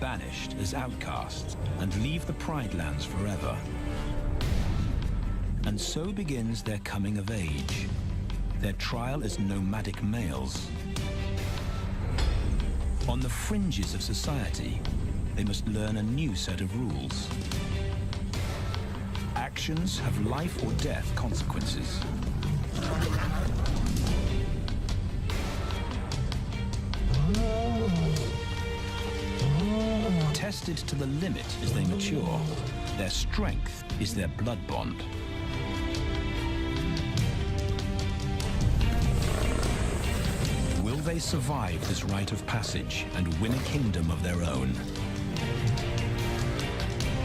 banished as outcasts and leave the Pride Lands forever. And so begins their coming of age, their trial as nomadic males. On the fringes of society, they must learn a new set of rules. Actions have life or death consequences. Tested to the limit as they mature, their strength is their blood bond. Will they survive this rite of passage and win a kingdom of their own?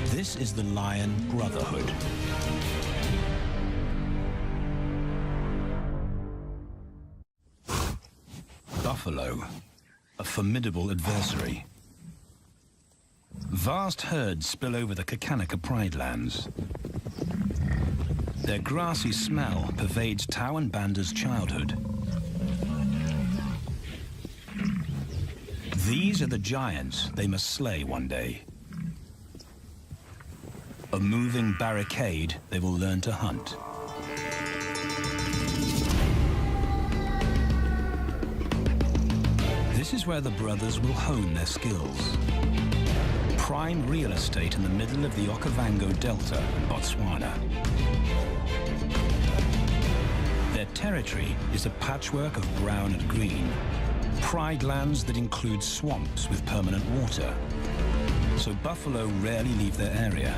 This is the Lion Brotherhood. Buffalo, a formidable adversary. Vast herds spill over the Kakanaka Pride Lands. Their grassy smell pervades Tawan Banda's childhood. These are the giants they must slay one day. A moving barricade they will learn to hunt. This is where the brothers will hone their skills. Prime real estate in the middle of the Okavango Delta in Botswana. Their territory is a patchwork of brown and green. Pride lands that include swamps with permanent water. So buffalo rarely leave their area.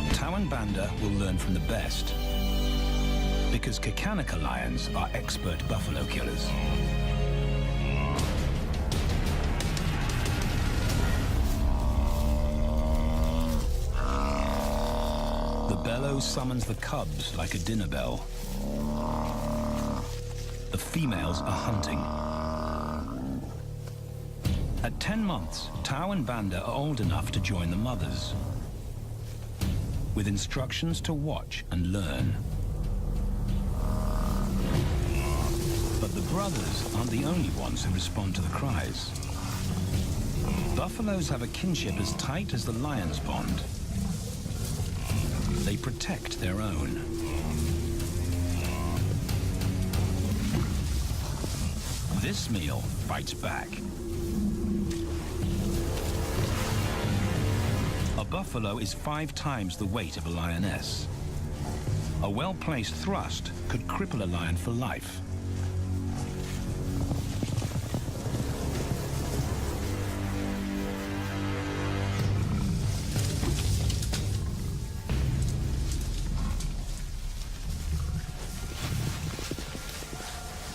Tawan Banda will learn from the best, because Kakanaka lions are expert buffalo killers. The bellow summons the cubs like a dinner bell. The females are hunting. At 10 months, Tawan Banda are old enough to join the mothers, with instructions to watch and learn. But the brothers aren't the only ones who respond to the cries. Buffaloes have a kinship as tight as the lion's bond. They protect their own. This meal fights back. A buffalo is 5 times the weight of a lioness. A well-placed thrust could cripple a lion for life.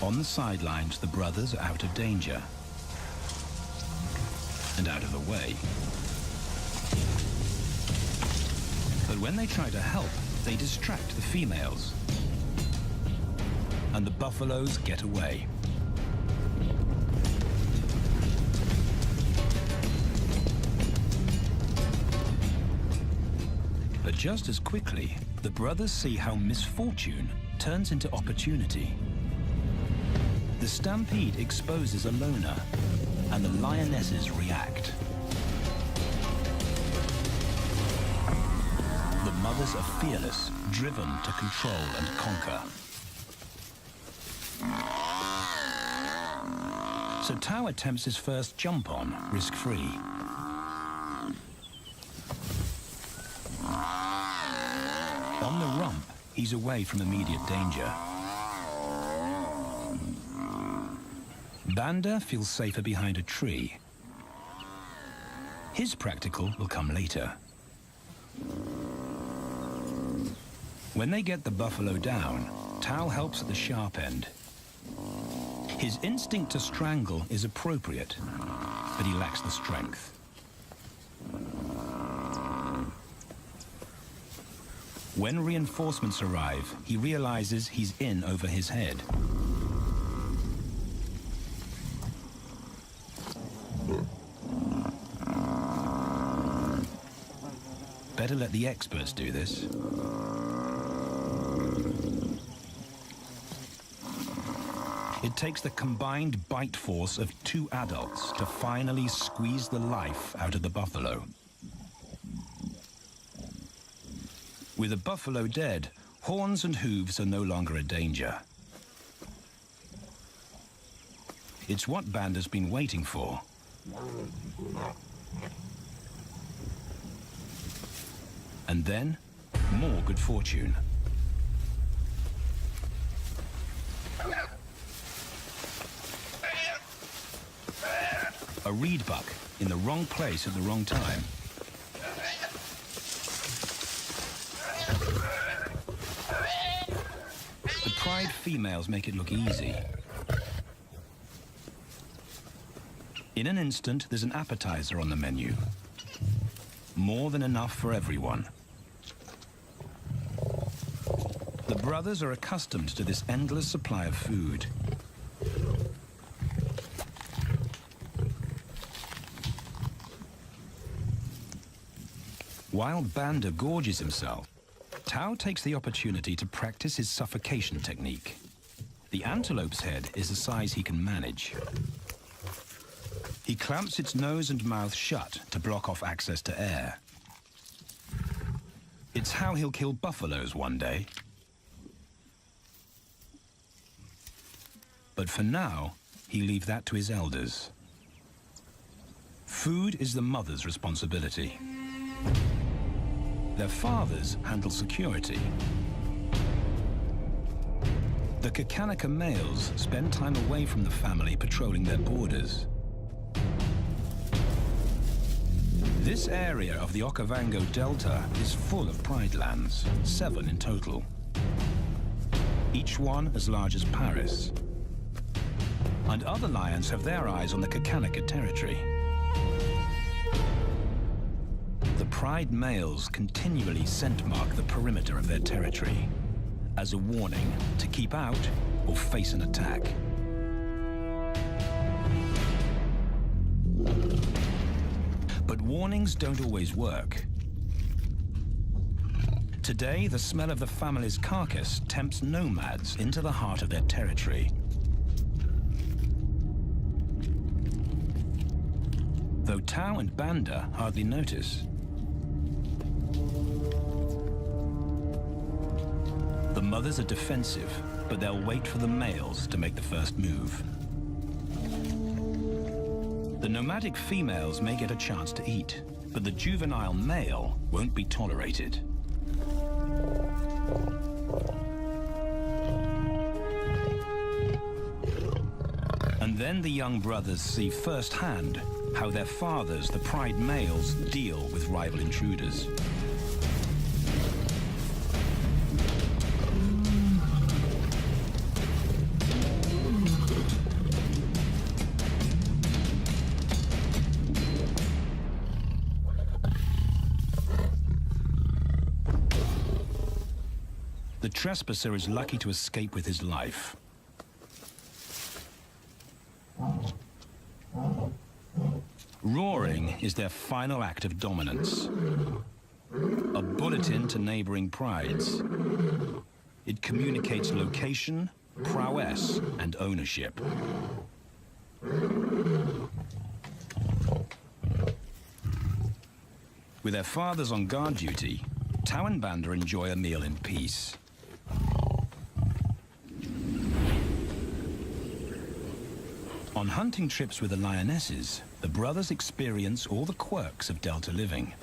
On the sidelines, the brothers are out of danger and out of the way. But when they try to help, they distract the females, and the buffaloes get away. But just as quickly, the brothers see how misfortune turns into opportunity. The stampede exposes a loner, and the lionesses react. The mothers are fearless, driven to control and conquer. So Tao attempts his first jump on, risk-free. On the rump, he's away from immediate danger. Banda feels safer behind a tree. His practical will come later. When they get the buffalo down, Tao helps at the sharp end. His instinct to strangle is appropriate, but he lacks the strength. When reinforcements arrive, he realizes he's in over his head. Better let the experts do this. It takes the combined bite force of 2 adults to finally squeeze the life out of the buffalo. With the buffalo dead, horns and hooves are no longer a danger. It's what Banda's been waiting for. And then, more good fortune. A reed buck in the wrong place at the wrong time. The pride females make it look easy. In an instant, there's an appetizer on the menu. More than enough for everyone. The brothers are accustomed to this endless supply of food. While Banda gorges himself, Tao takes the opportunity to practice his suffocation technique. The antelope's head is the size he can manage. He clamps its nose and mouth shut to block off access to air. It's how he'll kill buffaloes one day. But for now, he leaves that to his elders. Food is the mother's responsibility. Their fathers handle security. The Kakanika males spend time away from the family patrolling their borders. This area of the Okavango Delta is full of pride lands, 7 in total. Each one as large as Paris. And other lions have their eyes on the Kakanika territory. The pride males continually scent mark the perimeter of their territory as a warning to keep out or face an attack. But warnings don't always work. Today, the smell of the family's carcass tempts nomads into the heart of their territory. Though Tao and Banda hardly notice. The mothers are defensive, but they'll wait for the males to make the first move. The nomadic females may get a chance to eat, but the juvenile male won't be tolerated. And then the young brothers see firsthand how their fathers, the pride males, deal with rival intruders. The trespasser is lucky to escape with his life. Roaring is their final act of dominance. A bulletin to neighboring prides. It communicates location, prowess, and ownership. With their fathers on guard duty, Tao and Banda enjoy a meal in peace. On hunting trips with the lionesses, the brothers experience all the quirks of Delta living.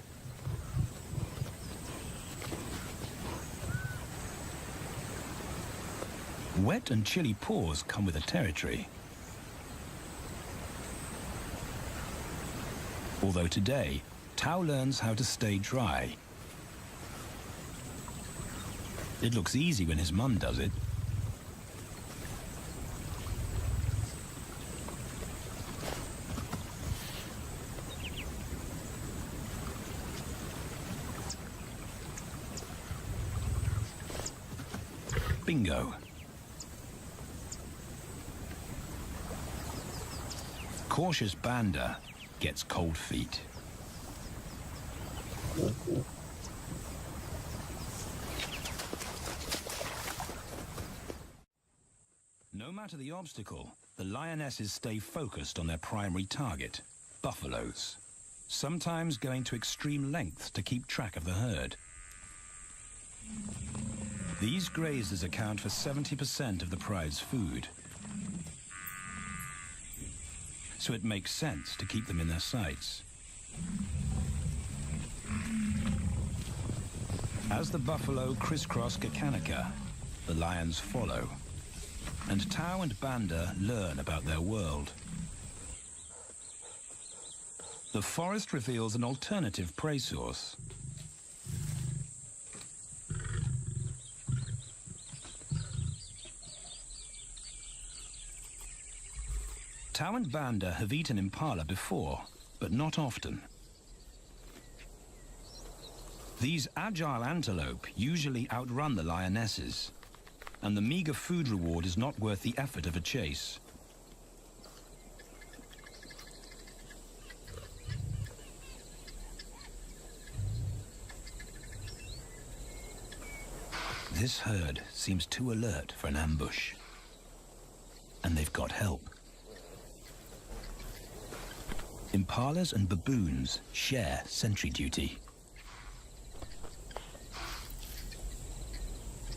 Wet and chilly paws come with the territory. Although today, Tao learns how to stay dry. It looks easy when his mum does it. Bingo. Cautious Banda gets cold feet. matter the obstacle, the lionesses stay focused on their primary target, buffaloes, sometimes going to extreme lengths to keep track of the herd. These grazers account for 70% of the pride's food, so it makes sense to keep them in their sights. As the buffalo crisscross Kakanika, the lions follow, and Tau and Banda learn about their world. The forest reveals an alternative prey source. Tau and Banda have eaten impala before, but not often. These agile antelope usually outrun the lionesses, and the meager food reward is not worth the effort of a chase. This herd seems too alert for an ambush, and they've got help. Impalas and baboons share sentry duty.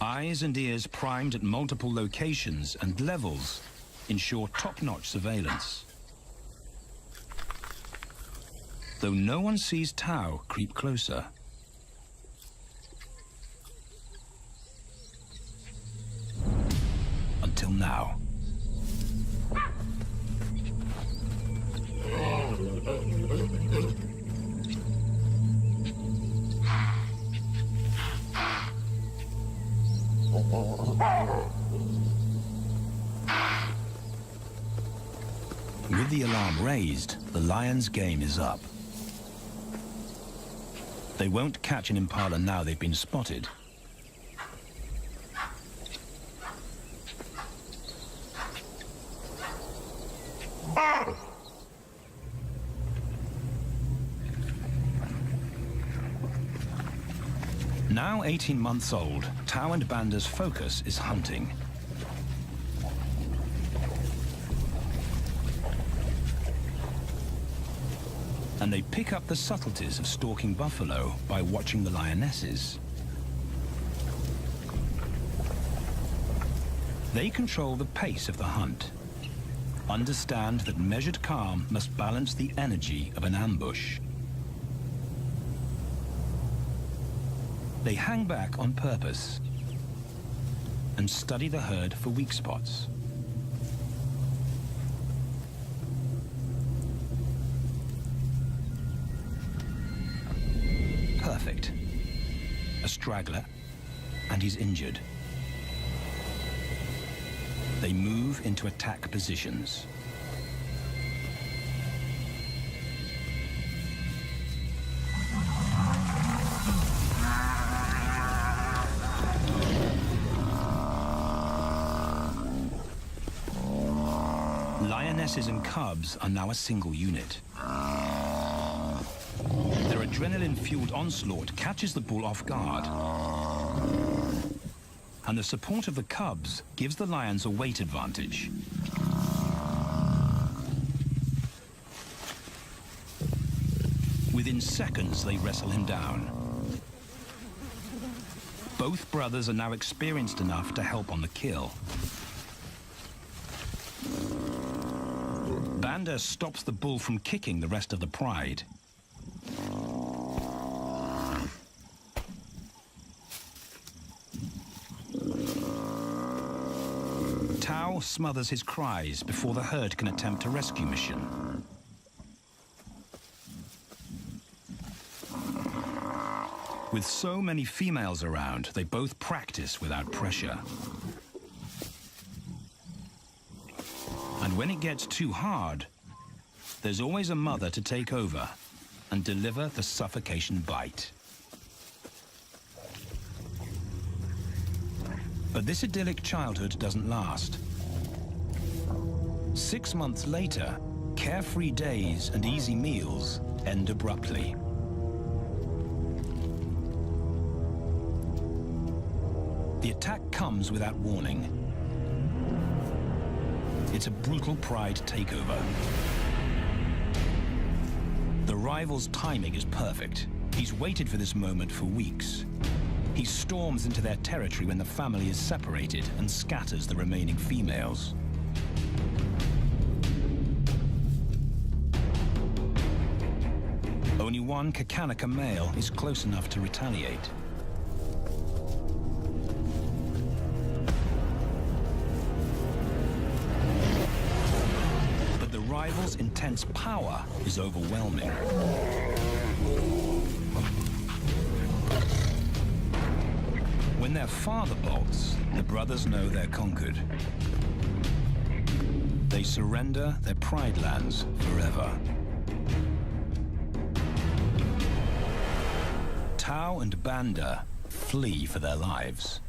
Eyes and ears primed at multiple locations and levels ensure top-notch surveillance. Though no one sees Tau creep closer. Until now. With the alarm raised, the lion's game is up. They won't catch an impala now they've been spotted. Now 18 months old, Tau and Banda's focus is hunting. And they pick up the subtleties of stalking buffalo by watching the lionesses. They control the pace of the hunt, understand that measured calm must balance the energy of an ambush. They hang back on purpose and study the herd for weak spots. Perfect. A straggler, and he's injured. They move into attack positions. Lionesses and cubs are now a single unit. Their adrenaline-fueled onslaught catches the bull off guard. And the support of the cubs gives the lions a weight advantage. Within seconds, they wrestle him down. Both brothers are now experienced enough to help on the kill. Banda stops the bull from kicking the rest of the pride. Tau smothers his cries before the herd can attempt a rescue mission. With so many females around, they both practice without pressure. And when it gets too hard, there's always a mother to take over and deliver the suffocation bite. But this idyllic childhood doesn't last. 6 months later, carefree days and easy meals end abruptly. The attack comes without warning. It's a brutal pride takeover. The rival's timing is perfect. He's waited for this moment for weeks. He storms into their territory when the family is separated and scatters the remaining females. Only one Kakanika male is close enough to retaliate. But the rival's intense power is overwhelming. When their father bolts, the brothers know they're conquered. They surrender their pride lands forever. Tao and Banda flee for their lives.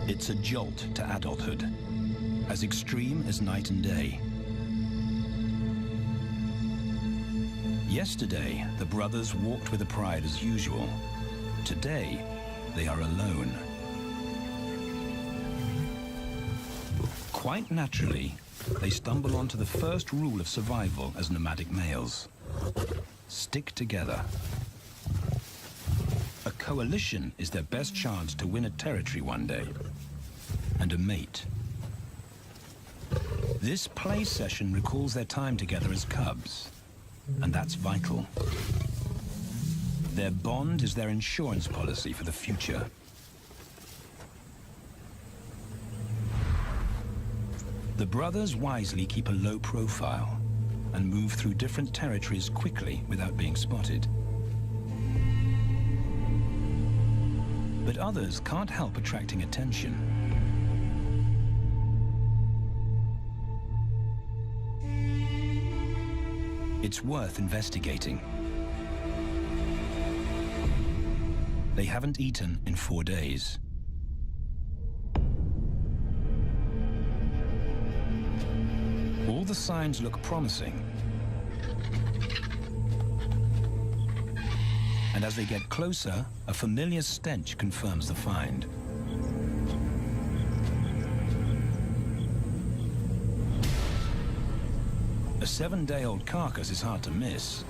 It's a jolt to adulthood, as extreme as night and day. Yesterday, the brothers walked with the pride as usual. Today, they are alone. Quite naturally, they stumble onto the first rule of survival as nomadic males. Stick together. A coalition is their best chance to win a territory one day, and a mate. This play session recalls their time together as cubs, and that's vital. Their bond is their insurance policy for the future. The brothers wisely keep a low profile and move through different territories quickly without being spotted. But others can't help attracting attention. It's worth investigating. They haven't eaten in 4 days. All the signs look promising. And as they get closer, a familiar stench confirms the find. A 7-day-old carcass is hard to miss.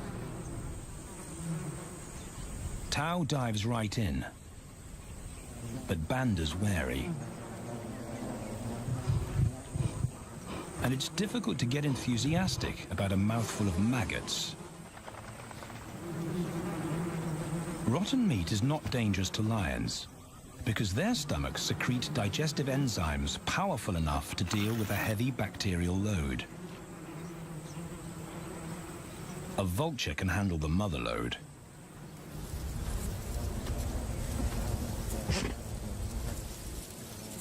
Tao dives right in, but Banda's wary. And it's difficult to get enthusiastic about a mouthful of maggots. Rotten meat is not dangerous to lions, because their stomachs secrete digestive enzymes powerful enough to deal with a heavy bacterial load. A vulture can handle the mother load.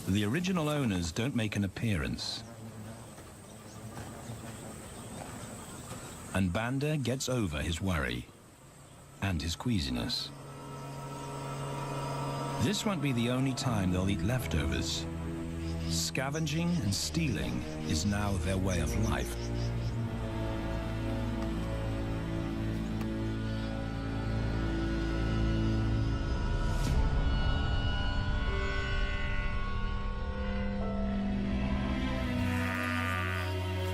The original owners don't make an appearance. And Banda gets over his worry and his queasiness. This won't be the only time they'll eat leftovers. Scavenging and stealing is now their way of life.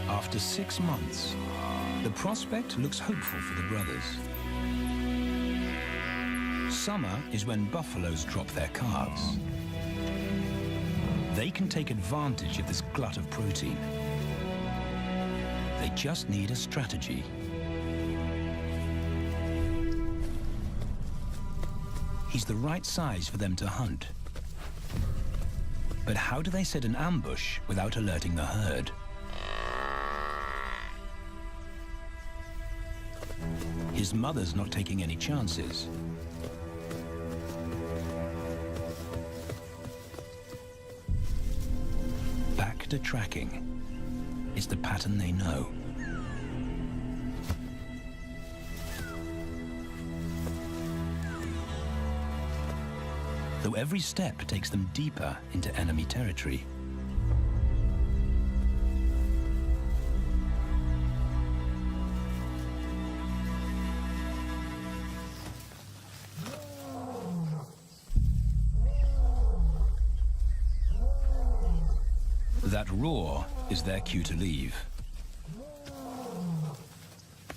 After 6 months, the prospect looks hopeful for the brothers. Summer is when buffaloes drop their calves. They can take advantage of this glut of protein. They just need a strategy. He's the right size for them to hunt. But how do they set an ambush without alerting the herd? His mother's not taking any chances. Back to tracking. It's the pattern they know. Though every step takes them deeper into enemy territory. That roar is their cue to leave.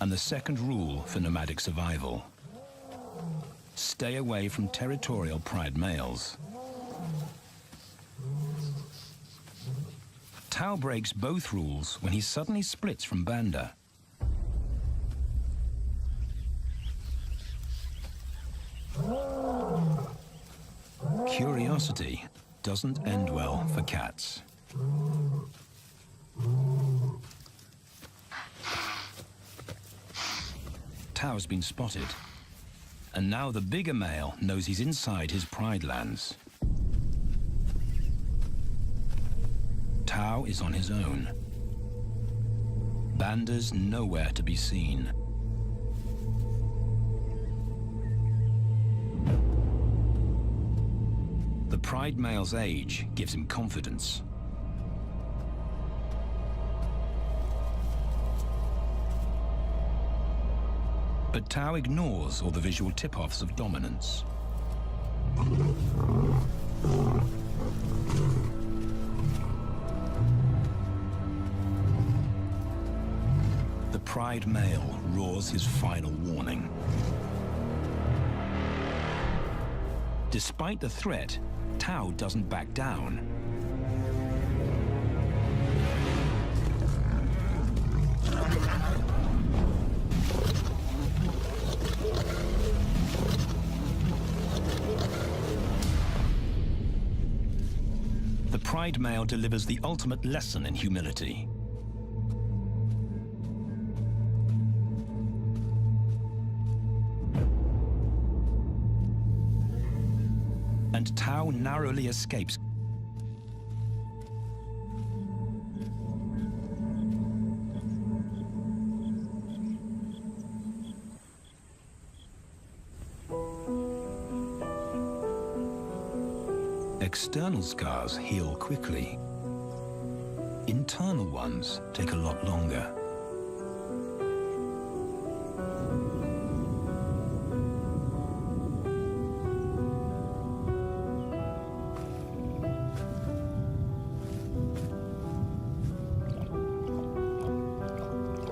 And the second rule for nomadic survival: stay away from territorial pride males. Tao breaks both rules when he suddenly splits from Banda. Curiosity doesn't end well for cats. Tao's been spotted, and now the bigger male knows he's inside his pride lands. Tao is on his own. Banda's nowhere to be seen. The pride male's age gives him confidence. But Tao ignores all the visual tip-offs of dominance. The pride male roars his final warning. Despite the threat, Tao doesn't back down. The pride male delivers the ultimate lesson in humility. And Tao narrowly escapes. External scars heal quickly. Internal ones take a lot longer.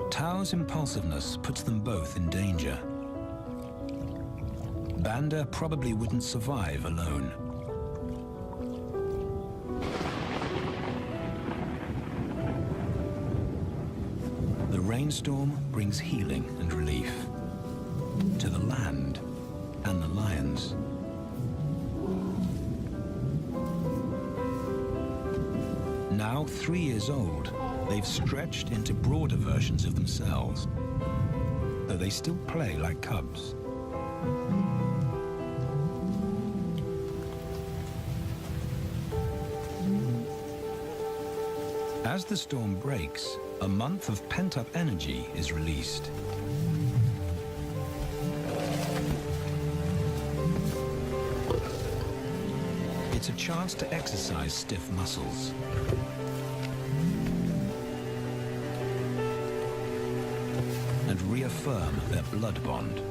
Tao's impulsiveness puts them both in danger. Banda probably wouldn't survive alone. The rainstorm brings healing and relief to the land and the lions. Now 3 years old, they've stretched into broader versions of themselves, though they still play like cubs. As the storm breaks, a month of pent-up energy is released. It's a chance to exercise stiff muscles. And reaffirm their blood bond.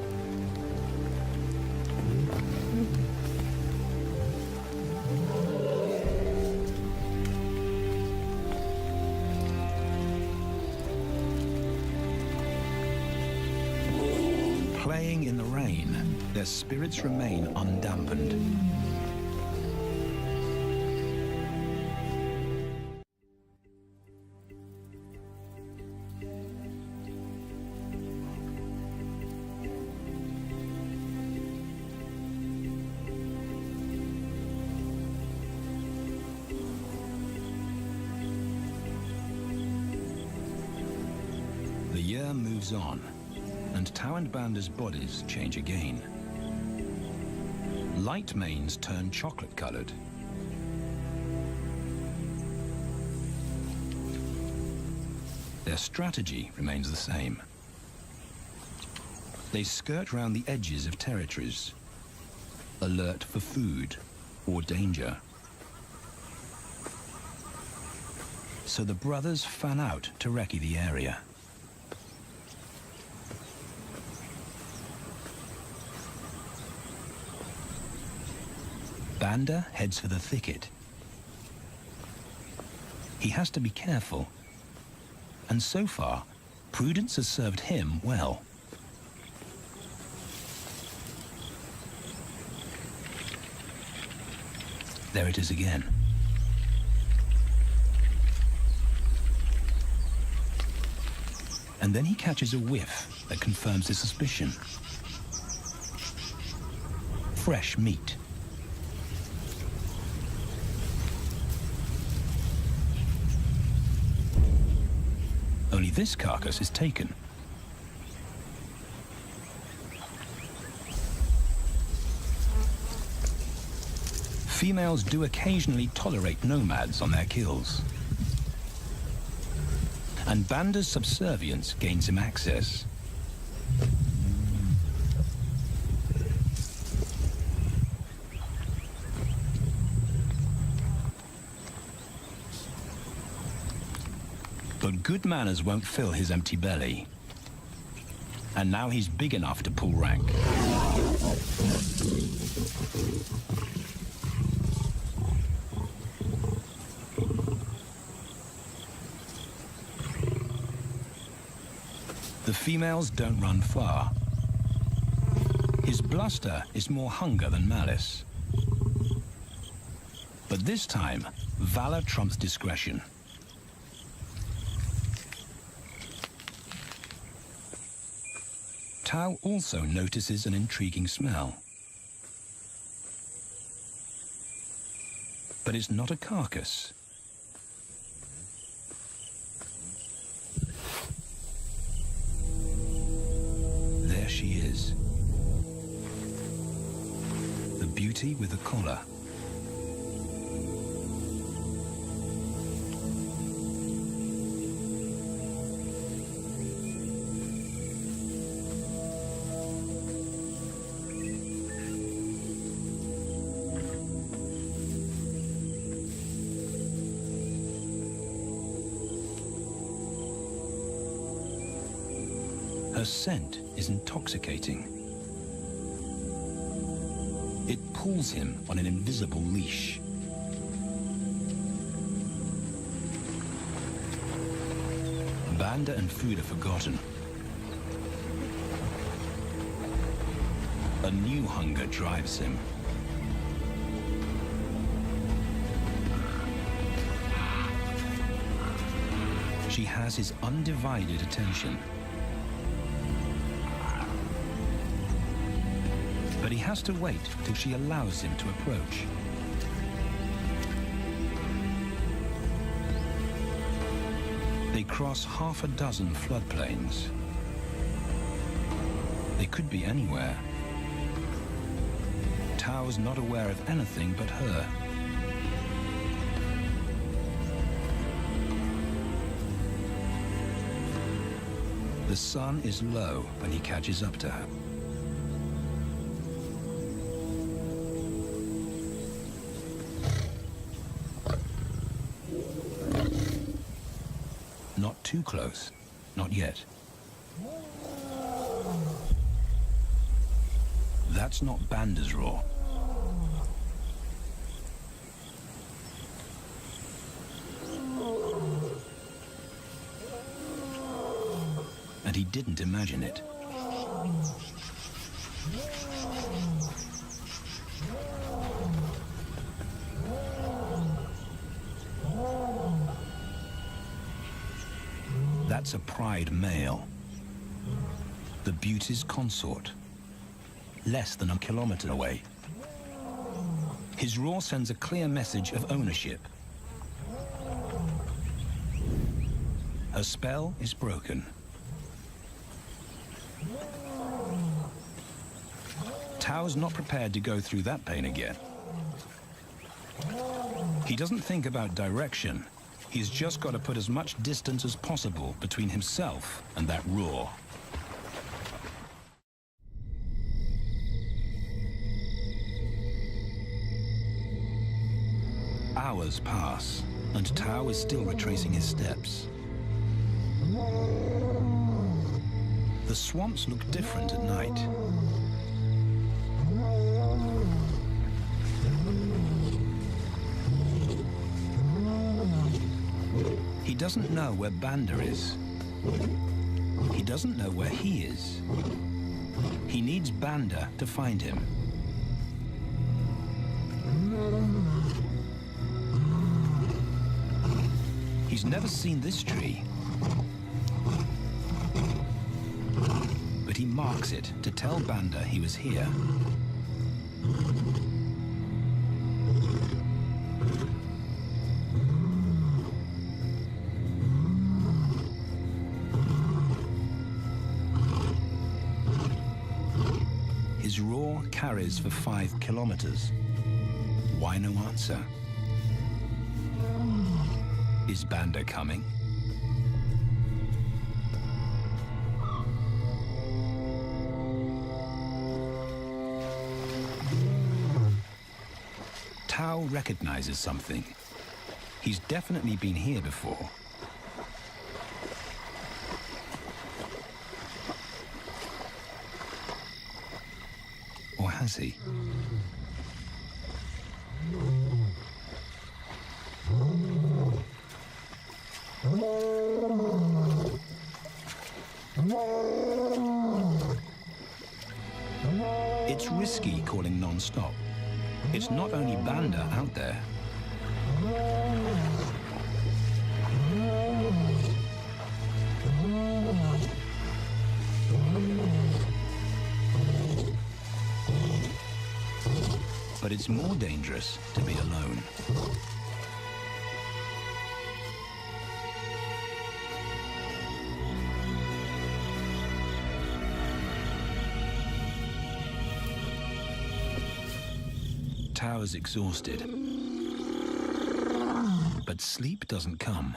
Playing in the rain, their spirits remain undampened. The year moves on, and Tao and Banda's bodies change again. Light manes turn chocolate-colored. Their strategy remains the same. They skirt round the edges of territories, alert for food or danger. So the brothers fan out to recce the area. Banda heads for the thicket. he has to be careful. And so far, prudence has served him well. There it is again. And then he catches a whiff that confirms his suspicion. Fresh meat. Only this carcass is taken. Females do occasionally tolerate nomads on their kills. And Banda's subservience gains him access. But good manners won't fill his empty belly. And now he's big enough to pull rank. The females don't run far. His bluster is more hunger than malice. But this time, valor trumps discretion. Tao also notices an intriguing smell. But it's not a carcass. There she is. The beauty with the collar. Her scent is intoxicating. It pulls him on an invisible leash. Banda and food are forgotten. A new hunger drives him. She has his undivided attention. But he has to wait till she allows him to approach. They cross half a dozen floodplains. They could be anywhere. Tao's not aware of anything but her. The sun is low when he catches up to her. Not too close, not yet. That's not Banda's roar. And he didn't imagine it. That's a pride male. The beauty's consort. Less than a kilometer away. His roar sends a clear message of ownership. Her spell is broken. Tao's not prepared to go through that pain again. He doesn't think about direction. He's just got to put as much distance as possible between himself and that roar. Hours pass, and Tao is still retracing his steps. The swamps look different at night. He doesn't know where Banda is. He doesn't know where he is. He needs Banda to find him. He's never seen this tree, but he marks it to tell Banda he was here. His roar carries for 5 kilometers. Why no answer? Is Banda coming? Tao recognizes something. He's definitely been here before. Or has he? It's risky calling non-stop. It's not only Banda out there. But it's more dangerous to be alone. Tao's exhausted, but sleep doesn't come.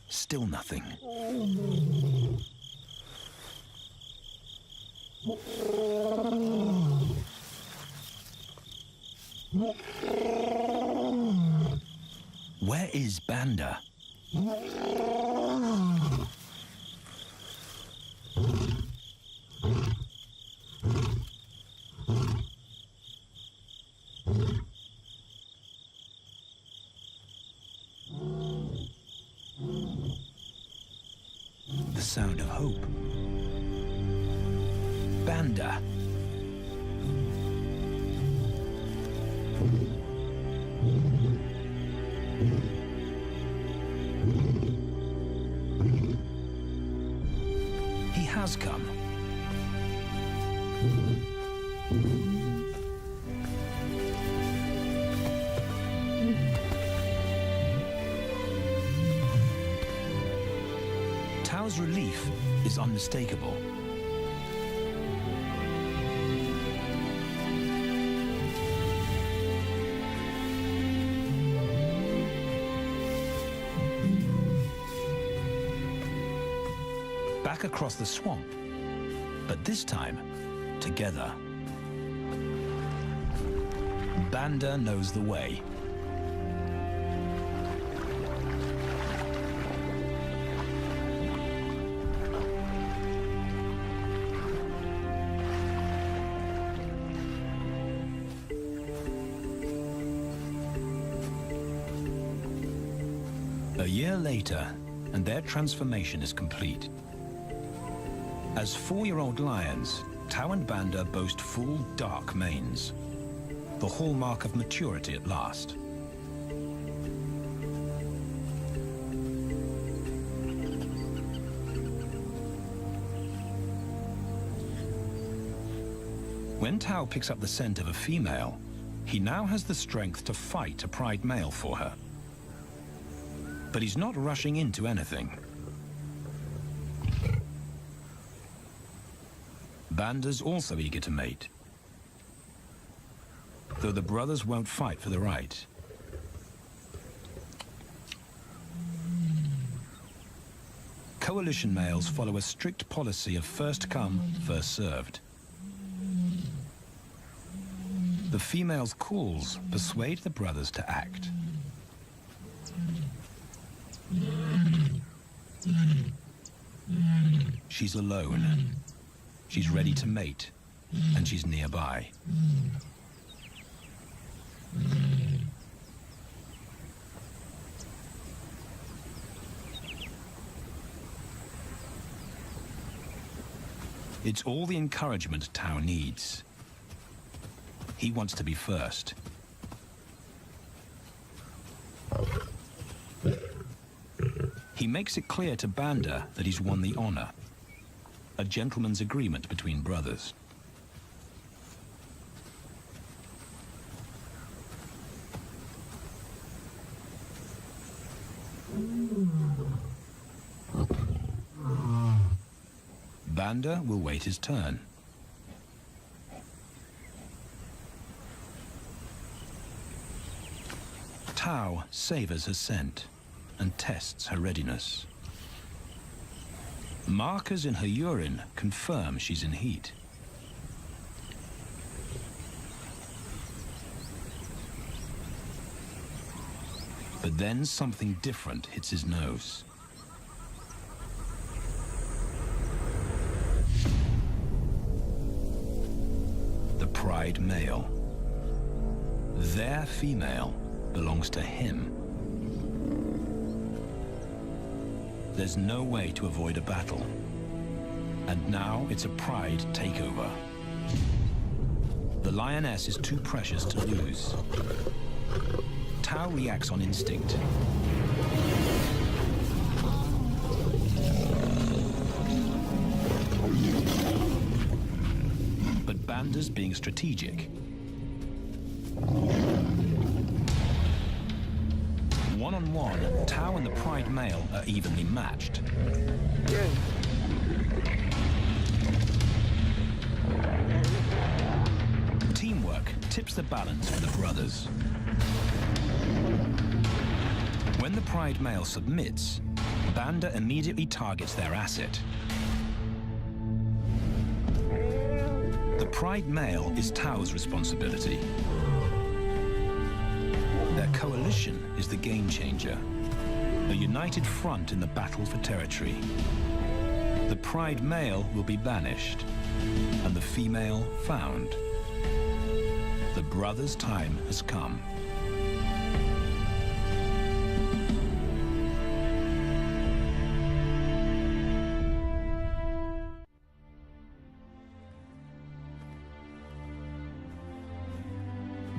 Still nothing. Where is Banda? The sound of hope. Banda. He has come. Tao's relief is unmistakable. Back across the swamp, but this time, together. Banda knows the way. A year later, and their transformation is complete. As 4-year-old lions, Tao and Banda boast full, dark manes, the hallmark of maturity at last. When Tao picks up the scent of a female, he now has the strength to fight a pride male for her. But he's not rushing into anything. Banda's also eager to mate, though the brothers won't fight for the right. Coalition males follow a strict policy of first come, first served. The female's calls persuade the brothers to act. She's alone. She's ready to mate, and she's nearby. It's all the encouragement Tao needs. He wants to be first. He makes it clear to Banda that he's won the honor. A gentleman's agreement between brothers. Banda will wait his turn. Tao savors her scent and tests her readiness. Markers in her urine confirm she's in heat. But then something different hits his nose. The pride male. Their female belongs to him. There's no way to avoid a battle. And now it's a pride takeover. The lioness is too precious to lose. Tao reacts on instinct. But Banda's being strategic. One-on-one, Tao and the pride male are evenly matched. Teamwork tips the balance for the brothers. When the pride male submits, Banda immediately targets their asset. The pride male is Tao's responsibility. Their coalition is the game changer, a united front in the battle for territory. The pride male will be banished, and the female found. The brothers' time has come.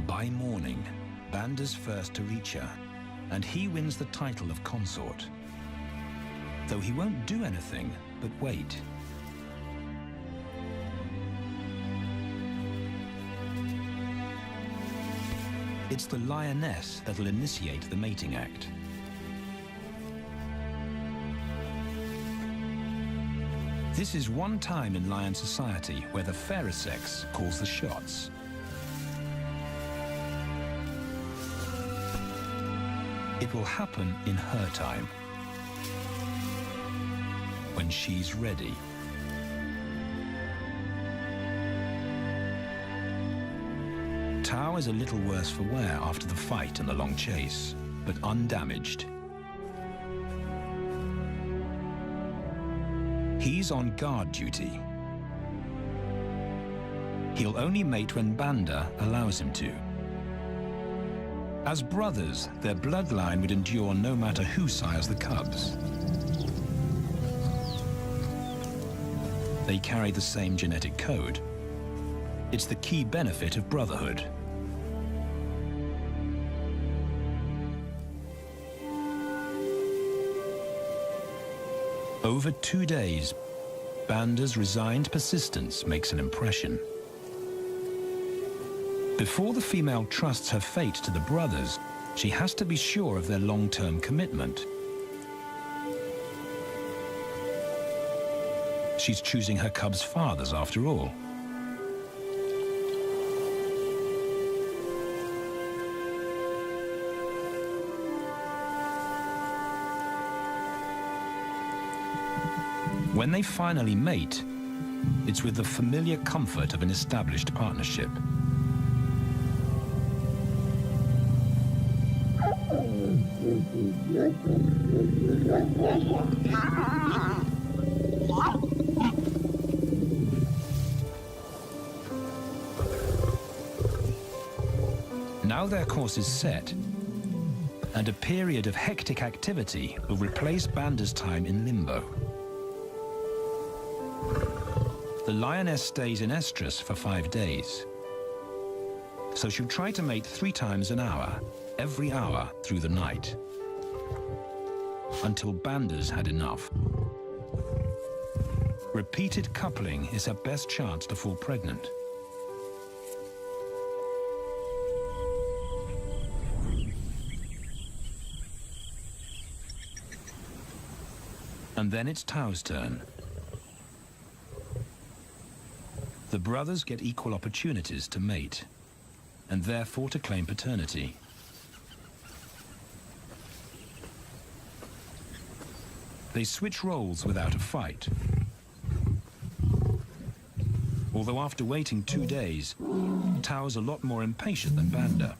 By morning, Banda's first to reach her, and he wins the title of consort. Though he won't do anything but wait. It's the lioness that'll initiate the mating act. This is one time in lion society where the fairer sex calls the shots. It will happen in her time, when she's ready. Tao is a little worse for wear after the fight and the long chase, but undamaged. He's on guard duty. He'll only mate when Banda allows him to. As brothers, their bloodline would endure no matter who sires the cubs. They carry the same genetic code. It's the key benefit of brotherhood. Over 2 days, Banda's resigned persistence makes an impression. Before the female trusts her fate to the brothers, she has to be sure of their long-term commitment. She's choosing her cubs' fathers after all. When they finally mate, it's with the familiar comfort of an established partnership. Now their course is set, and a period of hectic activity will replace Banda's time in limbo. The lioness stays in estrus for 5 days, so she'll try to mate 3 times an hour, every hour through the night, until Banda's had enough. Repeated coupling is her best chance to fall pregnant. And then it's Tao's turn. The brothers get equal opportunities to mate, and therefore to claim paternity. They switch roles without a fight. Although after waiting 2 days, Tao's a lot more impatient than Banda.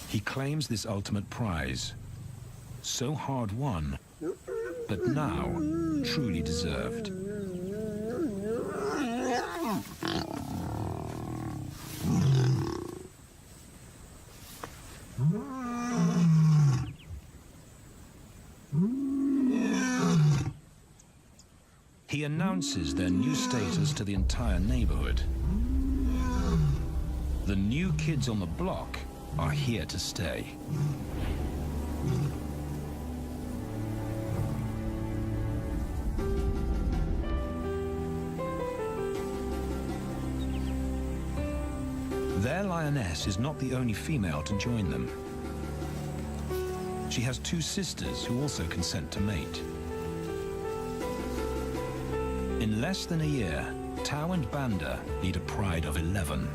He claims this ultimate prize, so hard won, but now truly deserved. He announces their new status to the entire neighborhood. The new kids on the block are here to stay. Their lioness is not the only female to join them. She has 2 sisters who also consent to mate. In less than a year, Tao and Banda lead a pride of 11.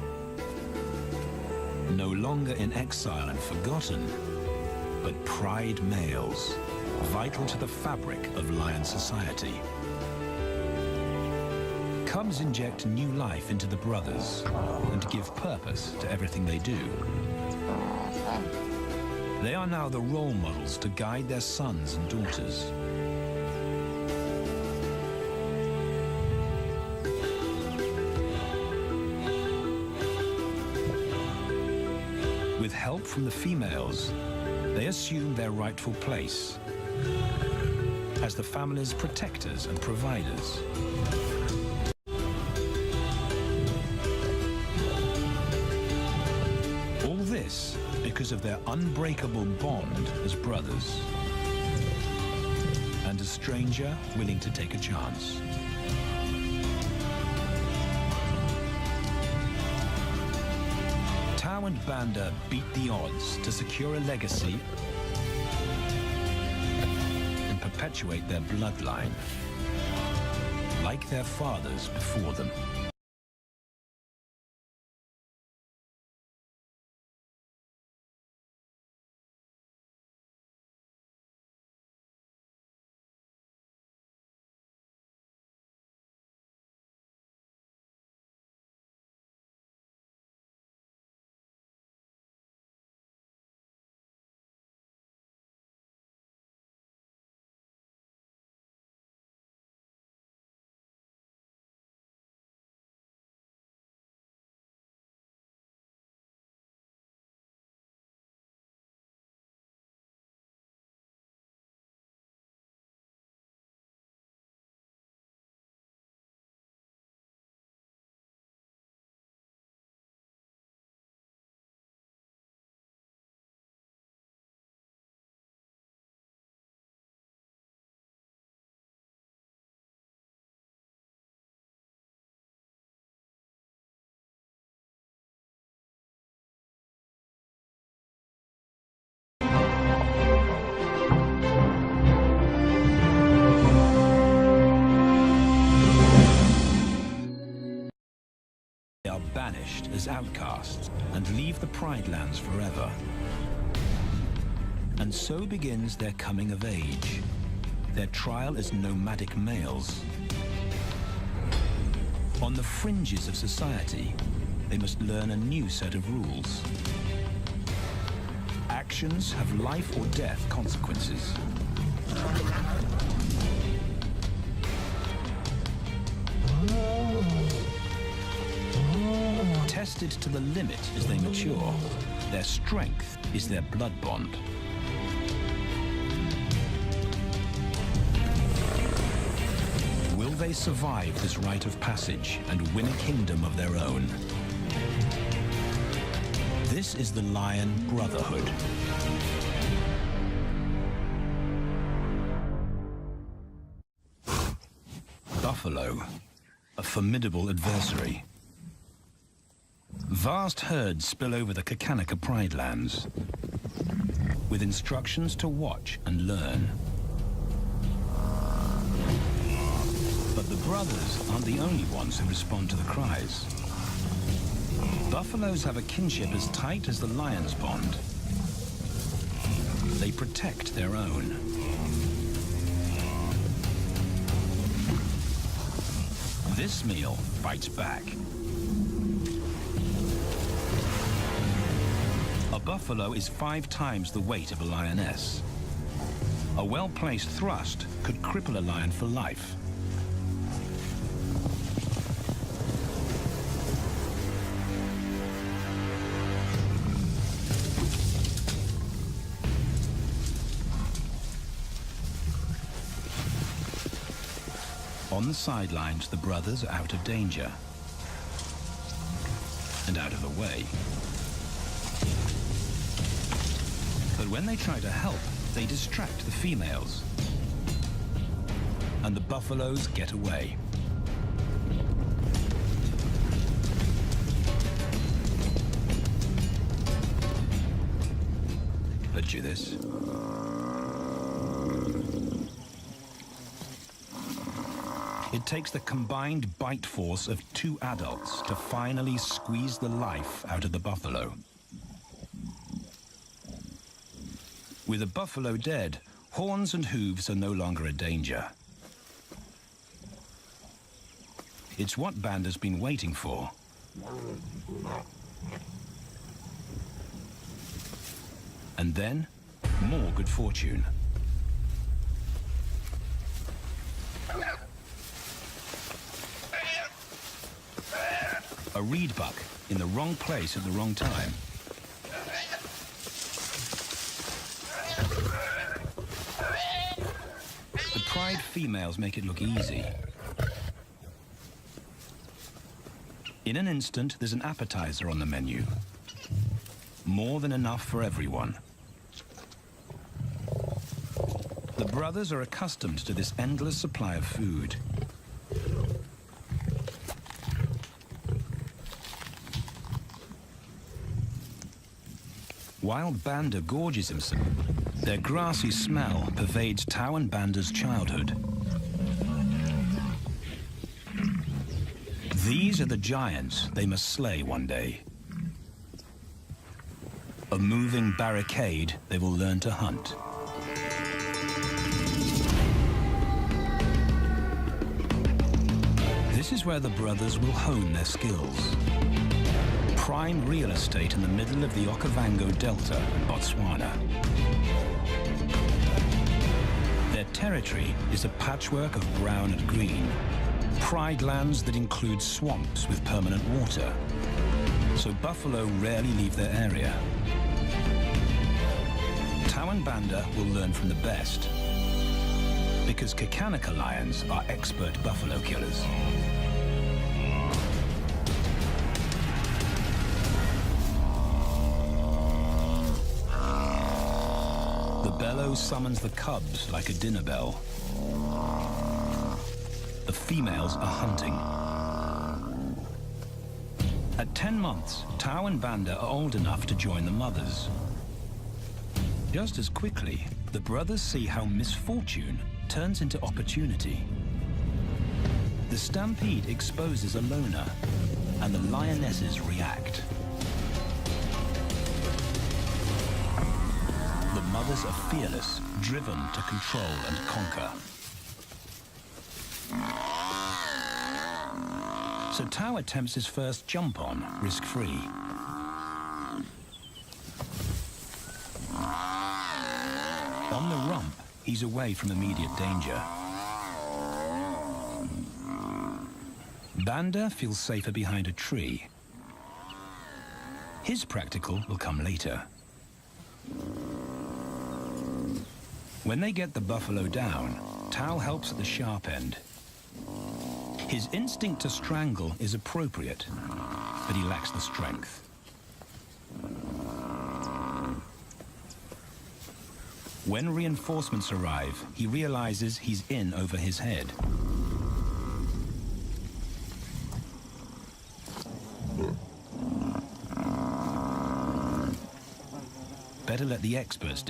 No longer in exile and forgotten, but pride males, vital to the fabric of lion society. Cubs inject new life into the brothers and give purpose to everything they do. They are now the role models to guide their sons and daughters. With help from the females, they assume their rightful place as the family's protectors and providers. All this because of their unbreakable bond as brothers, and a stranger willing to take a chance. Tao and Banda beat the odds to secure a legacy and perpetuate their bloodline, like their fathers before them. They are banished as outcasts and leave the Pride Lands forever. And so begins their coming of age, their trial as nomadic males. On the fringes of society, they must learn a new set of rules. Actions have life or death consequences. Tested to the limit as they mature, their strength is their blood bond. Will they survive this rite of passage and win a kingdom of their own? This is the Lion Brotherhood. Buffalo, a formidable adversary. Vast herds spill over the Kakanika Pride lands, with instructions to watch and learn. But the brothers aren't the only ones who respond to the cries. Buffaloes have a kinship as tight as the lions' bond. They protect their own. This meal fights back. A buffalo is 5 times the weight of a lioness. A well-placed thrust could cripple a lion for life. On the sidelines, the brothers are out of danger and out of the way. But when they try to help, they distract the females, and the buffaloes get away. Picture this. It takes the combined bite force of 2 adults to finally squeeze the life out of the buffalo. With a buffalo dead, horns and hooves are no longer a danger. It's what Banda's been waiting for. And then, more good fortune. A reed buck in the wrong place at the wrong time. The pride females make it look easy. In an instant, there's an appetizer on the menu. More than enough for everyone. The brothers are accustomed to this endless supply of food. While Banda gorges himself, their grassy smell pervades Tau and Banda's childhood. These are the giants they must slay one day. A moving barricade they will learn to hunt. This is where the brothers will hone their skills. Prime real estate in the middle of the Okavango Delta in Botswana. Their territory is a patchwork of brown and green. Pride lands that include swamps with permanent water. So buffalo rarely leave their area. Tau and Banda will learn from the best, because Kakanika lions are expert buffalo killers. The bellow summons the cubs like a dinner bell. The females are hunting. At 10 months, Tau and Banda are old enough to join the mothers. Just as quickly, the brothers see how misfortune turns into opportunity. The stampede exposes a loner, and the lionesses react. The mothers are fearless, driven to control and conquer. So Tao attempts his first jump on, risk-free. On the rump, he's away from immediate danger. Banda feels safer behind a tree. His practical will come later. When they get the buffalo down, Tao helps at the sharp end. His instinct to strangle is appropriate, but he lacks the strength. When reinforcements arrive, he realizes he's in over his head. Better let the experts do